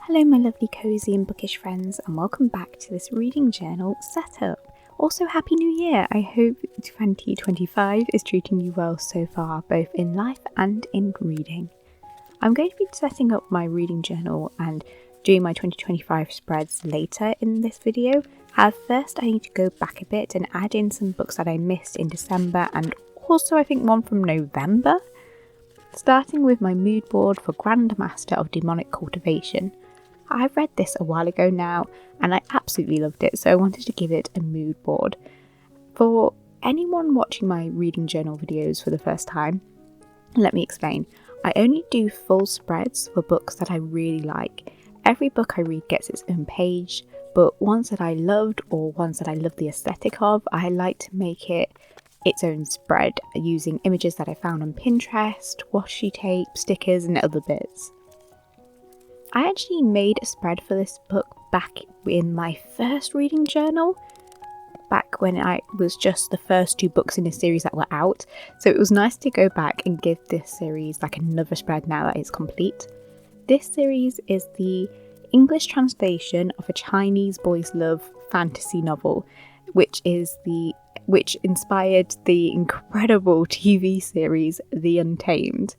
Hello my lovely cozy and bookish friends, and welcome back to this reading journal setup. Also happy new year. I hope 2025 is treating you well so far, both in life and in reading. I'm going to be setting up my reading journal and doing my 2025 spreads later in this video. However, first I need to go back a bit and add in some books that I missed in December and also I think one from November. Starting with my mood board for Grandmaster of Demonic Cultivation. I've read this a while ago now and I absolutely loved it, so I wanted to give it a mood board. For anyone watching my reading journal videos for the first time, let me explain. I only do full spreads for books that I really like. Every book I read gets its own page, but ones that I loved or ones that I love the aesthetic of, I like to make it its own spread using images that I found on Pinterest, washi tape, stickers and other bits. I actually made a spread for this book back in my first reading journal, back when I was just the first two books in a series that were out, so it was nice to go back and give this series like another spread now that it's complete. This series is the English translation of a Chinese boys' love fantasy novel, which inspired the incredible TV series The Untamed.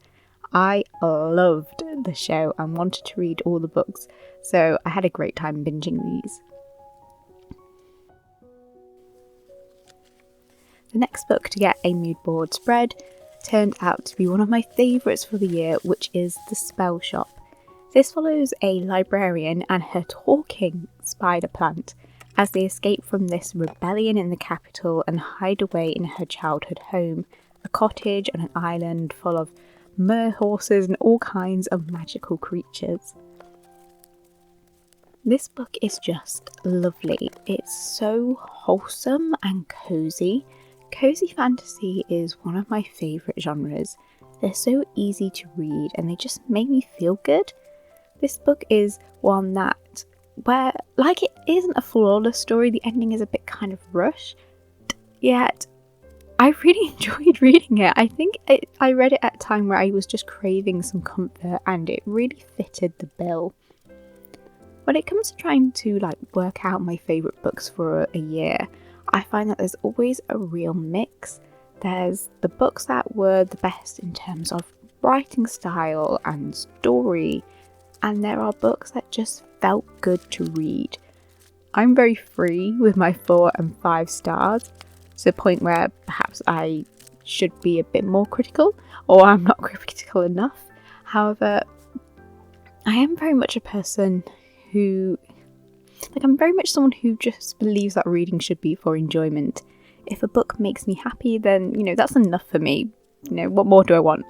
I loved the show and wanted to read all the books, so I had a great time binging these. The next book to get a mood board spread turned out to be one of my favourites for the year, which is The Spell Shop. This follows a librarian and her talking spider plant as they escape from this rebellion in the capital and hide away in her childhood home, a cottage on an island full of mer horses and all kinds of magical creatures. This book is just lovely. It's so wholesome and cozy. Cozy fantasy is one of my favourite genres. They're so easy to read and they just make me feel good. This book is one that, where, like, it isn't a flawless story, the ending is a bit kind of rushed, yet I really enjoyed reading it. I think I read it at a time where I was just craving some comfort and it really fitted the bill. When it comes to trying to work out my favourite books for a year, I find that there's always a real mix. There's the books that were the best in terms of writing style and story, and there are books that just felt good to read. I'm very free with my 4 and 5 stars, to the point where perhaps I should be a bit more critical, or I'm not critical enough. However, I am very much a person who, I'm very much someone who just believes that reading should be for enjoyment. If a book makes me happy, then, that's enough for me. What more do I want?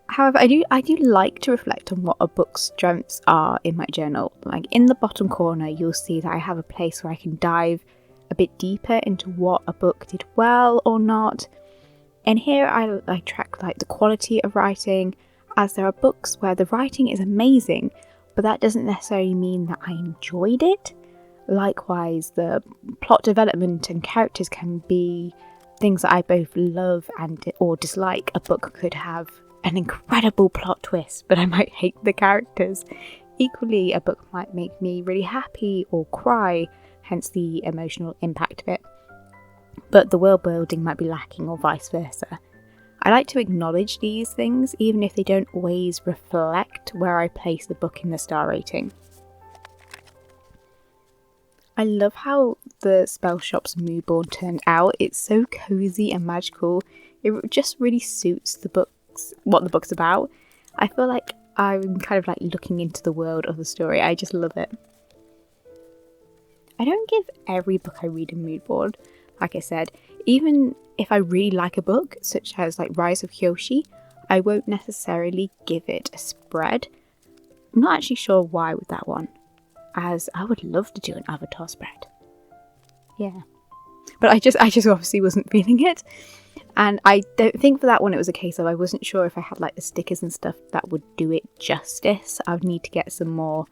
However, I do like to reflect on what a book's strengths are in my journal. Like in the bottom corner, you'll see that I have a place where I can dive a bit deeper into what a book did well or not. And here I track the quality of writing, as there are books where the writing is amazing, but that doesn't necessarily mean that I enjoyed it. Likewise, the plot development and characters can be things that I both love or dislike. A book could have an incredible plot twist, but I might hate the characters. Equally, a book might make me really happy or cry, hence the emotional impact of it, but the world building might be lacking or vice versa. I like to acknowledge these things, even if they don't always reflect where I place the book in the star rating. I love how the Spell Shop's mood board turned out. It's so cozy and magical. It just really suits the books, what the book's about. I feel like I'm kind of looking into the world of the story. I just love it. I don't give every book I read a mood board. Like I said, even if I really like a book, such as Rise of Kyoshi, I won't necessarily give it a spread. I'm not actually sure why with that one, as I would love to do an Avatar spread. Yeah. But I just obviously wasn't feeling it. And I don't think for that one it was a case of I wasn't sure if I had the stickers and stuff that would do it justice. I would need to get some more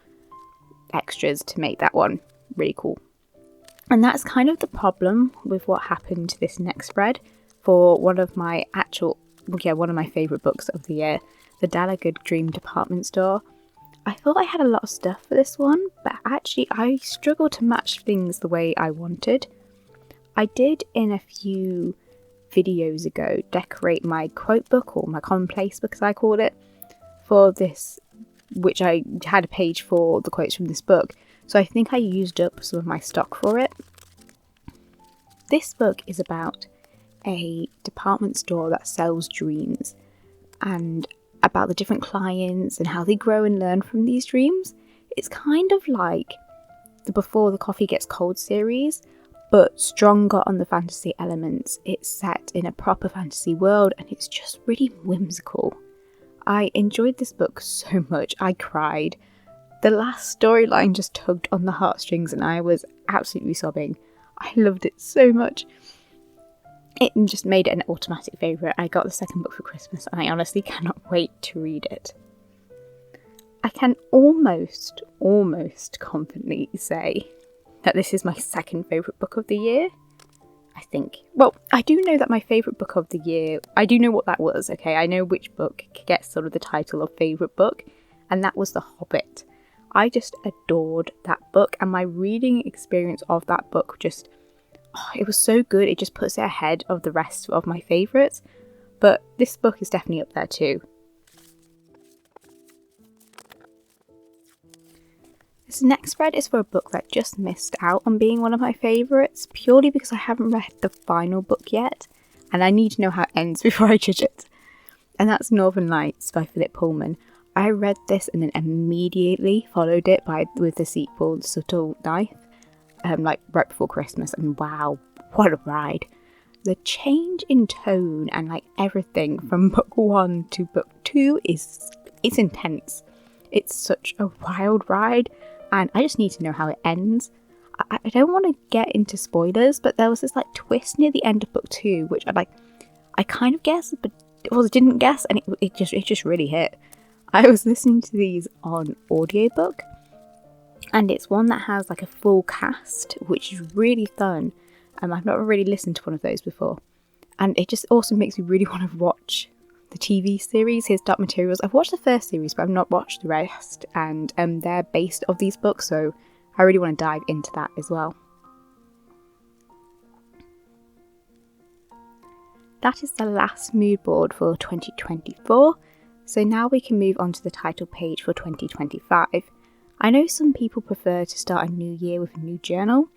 extras to make that one really cool. And that's kind of the problem with what happened to this next spread for one of my favourite books of the year, The Dalagood Dream Department Store. I thought I had a lot of stuff for this one, but actually I struggled to match things the way I wanted. I did in a few videos ago decorate my quote book, or my commonplace book as I called it, for this, which I had a page for the quotes from this book, so I think I used up some of my stock for it. This book is about a department store that sells dreams, and about the different clients and how they grow and learn from these dreams. It's kind of like the Before the Coffee Gets Cold series, but stronger on the fantasy elements. It's set in a proper fantasy world and it's just really whimsical. I enjoyed this book so much, I cried. The last storyline just tugged on the heartstrings and I was absolutely sobbing. I loved it so much. It just made it an automatic favourite. I got the second book for Christmas and I honestly cannot wait to read it. I can almost confidently say that this is my second favourite book of the year, I think. Well, I do know that my favourite book of the year, I do know what that was, okay? I know which book gets sort of the title of favourite book, and that was The Hobbit. I just adored that book, and my reading experience of that book just, it was so good, it just puts it ahead of the rest of my favourites, but this book is definitely up there too. This next spread is for a book that just missed out on being one of my favourites, purely because I haven't read the final book yet, and I need to know how it ends before I judge it. And that's Northern Lights by Philip Pullman. I read this and then immediately followed it with the sequel, The Subtle Knife, like right before Christmas, and wow, what a ride. The change in tone and like everything from book 1 to book 2 it's intense. It's such a wild ride, and I just need to know how it ends. I don't want to get into spoilers, but there was this like twist near the end of book 2, which I kind of guessed, but didn't guess, and it just really hit. I was listening to these on audiobook, and it's one that has like a full cast, which is really fun. I've not really listened to one of those before, and it just also makes me really want to watch the TV series, His Dark Materials. I've watched the first series, but I've not watched the rest, and they're based off these books, so I really want to dive into that as well. That is the last mood board for 2024, so now we can move on to the title page for 2025. I know some people prefer to start a new year with a new journal,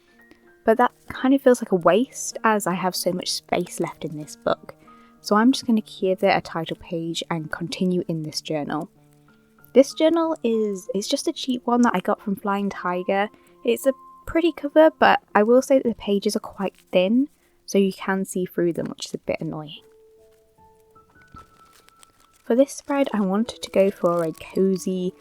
but that kind of feels like a waste as I have so much space left in this book. So I'm just going to give it a title page and continue in this journal. This journal is just a cheap one that I got from Flying Tiger. It's a pretty cover, but I will say that the pages are quite thin, so you can see through them, which is a bit annoying. For this spread, I wanted to go for a cozy,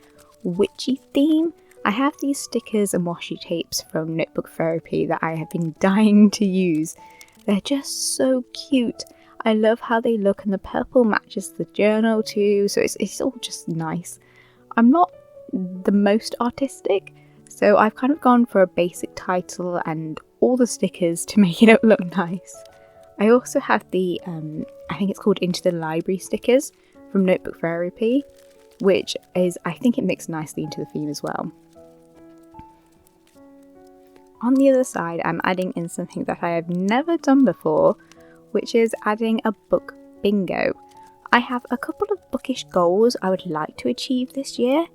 witchy theme. I have these stickers and washi tapes from Notebook Therapy that I have been dying to use. They're just so cute. I love how they look, and the purple matches the journal too, so it's all just nice. I'm not the most artistic, so I've kind of gone for a basic title and all the stickers to make it look nice. I also have the, I think it's called Into the Library stickers from Notebook Therapy, which is, I think it mixed nicely into the theme as well. On the other side, I'm adding in something that I have never done before, which is adding a book bingo. I have a couple of bookish goals I would like to achieve this year,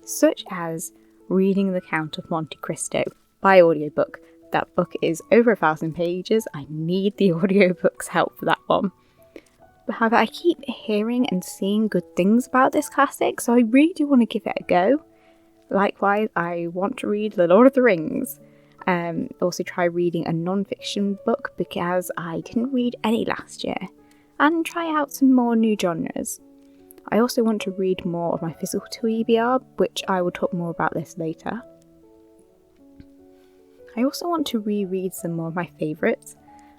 such as reading The Count of Monte Cristo by audiobook. That book is over 1,000 pages. I need the audiobook's help for that one. However, I keep hearing and seeing good things about this classic, so I really do want to give it a go. Likewise, I want to read The Lord of the Rings. Also try reading a non-fiction book because I didn't read any last year, and try out some more new genres. I also want to read more of my physical TBR, which I will talk more about this later. I also want to reread some more of my favourites.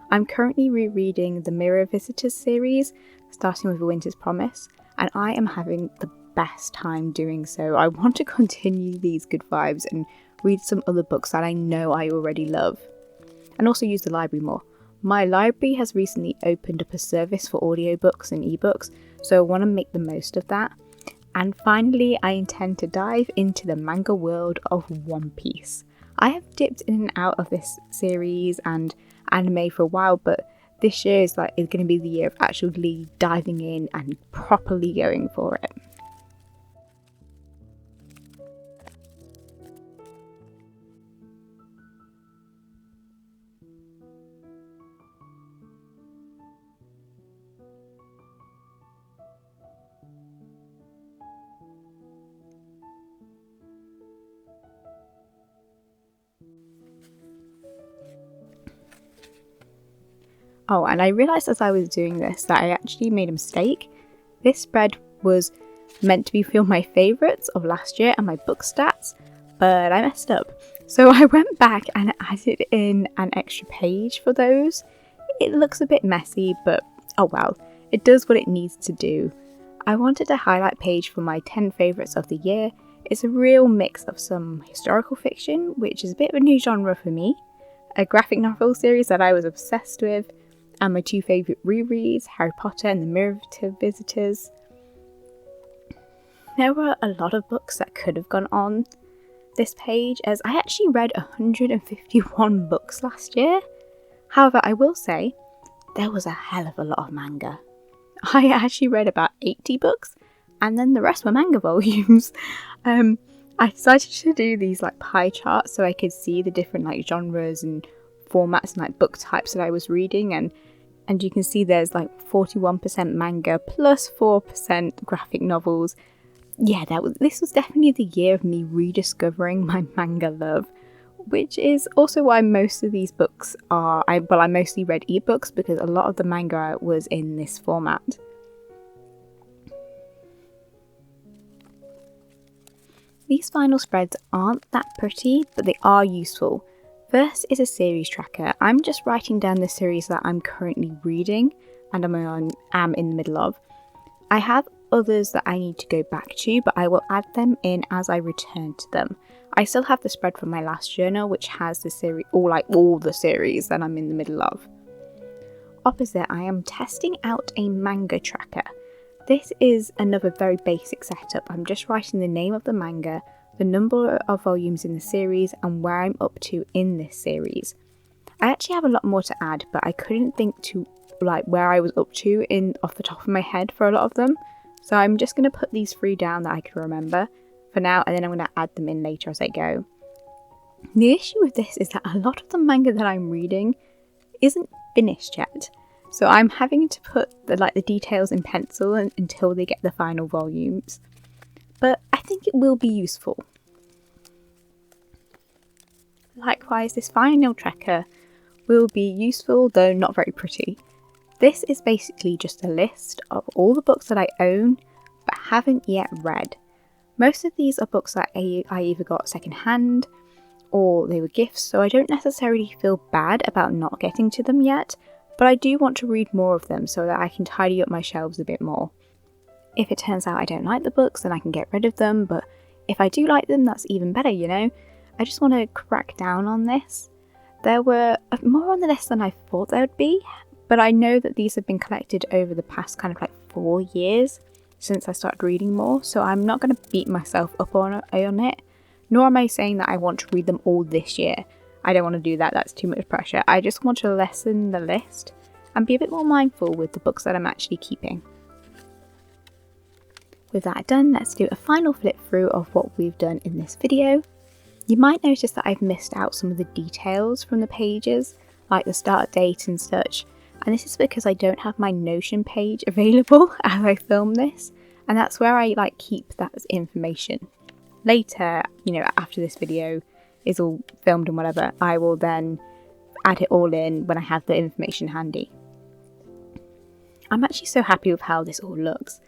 I'm currently rereading the Mirror Visitors series, starting with A Winter's Promise, and I am having the best time doing so. I want to continue these good vibes and read some other books that I know I already love, and also use the library more. My library has recently opened up a service for audiobooks and ebooks, so I want to make the most of that. And finally, I intend to dive into the manga world of One Piece. I have dipped in and out of this series and anime for a while, but this year is going to be the year of actually diving in and properly going for it. Oh, and I realised as I was doing this that I actually made a mistake. This spread was meant to be my favourites of last year and my book stats, but I messed up. So I went back and added in an extra page for those. It looks a bit messy, but oh well, it does what it needs to do. I wanted a highlight page for my 10 favourites of the year. It's a real mix of some historical fiction, which is a bit of a new genre for me, a graphic novel series that I was obsessed with, and my 2 favourite rereads, Harry Potter and the Mirror of Visitors. There were a lot of books that could have gone on this page, as I actually read 151 books last year. However, I will say, there was a hell of a lot of manga. I actually read about 80 books, and then the rest were manga volumes. I decided to do these pie charts so I could see the different genres and formats and book types that I was reading, and you can see there's 41% manga plus 4% graphic novels. Yeah, this was definitely the year of me rediscovering my manga love, which is also why most of these books I mostly read ebooks because a lot of the manga was in this format. These final spreads aren't that pretty, but they are useful. First is a series tracker. I'm just writing down the series that I'm currently reading and am in the middle of. I have others that I need to go back to, but I will add them in as I return to them. I still have the spread from my last journal, which has the series, all the series that I'm in the middle of. Opposite, I am testing out a manga tracker. This is another very basic setup. I'm just writing the name of the manga, the number of volumes in the series, and where I'm up to in this series. I actually have a lot more to add, but I couldn't think to where I was up to off the top of my head for a lot of them. So I'm just going to put these 3 down that I can remember for now, and then I'm going to add them in later as I go. The issue with this is that a lot of the manga that I'm reading isn't finished yet. So I'm having to put the details in pencil until they get the final volumes. But I think it will be useful. Likewise, this final tracker will be useful, though not very pretty. This is basically just a list of all the books that I own but haven't yet read. Most of these are books that I either got secondhand or they were gifts, so I don't necessarily feel bad about not getting to them yet, but I do want to read more of them so that I can tidy up my shelves a bit more. If it turns out I don't like the books, then I can get rid of them, but if I do like them, that's even better, I just want to crack down on this. There were more on the list than I thought there would be, but I know that these have been collected over the past 4 years since I started reading more, so I'm not going to beat myself up on it, nor am I saying that I want to read them all this year. I don't want to do that, that's too much pressure. I just want to lessen the list and be a bit more mindful with the books that I'm actually keeping. With that done, let's do a final flip through of what we've done in this video. You might notice that I've missed out some of the details from the pages, like the start date and such, and this is because I don't have my Notion page available as I film this, and that's where I keep that information. Later, after this video is all filmed and whatever, I will then add it all in when I have the information handy. I'm actually so happy with how this all looks.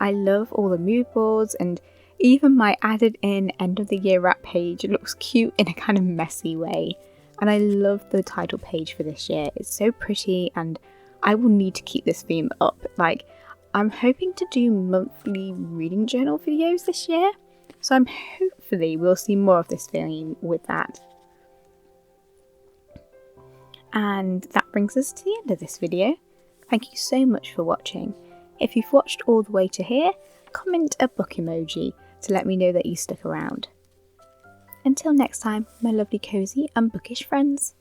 I love all the mood boards, and even my added in end of the year wrap page looks cute in a kind of messy way. And I love the title page for this year. It's so pretty, and I will need to keep this theme up. I'm hoping to do monthly reading journal videos this year, so hopefully we'll see more of this theme with that. And that brings us to the end of this video. Thank you so much for watching. If you've watched all the way to here, comment a book emoji to let me know that you stuck around. Until next time, my lovely cozy and bookish friends.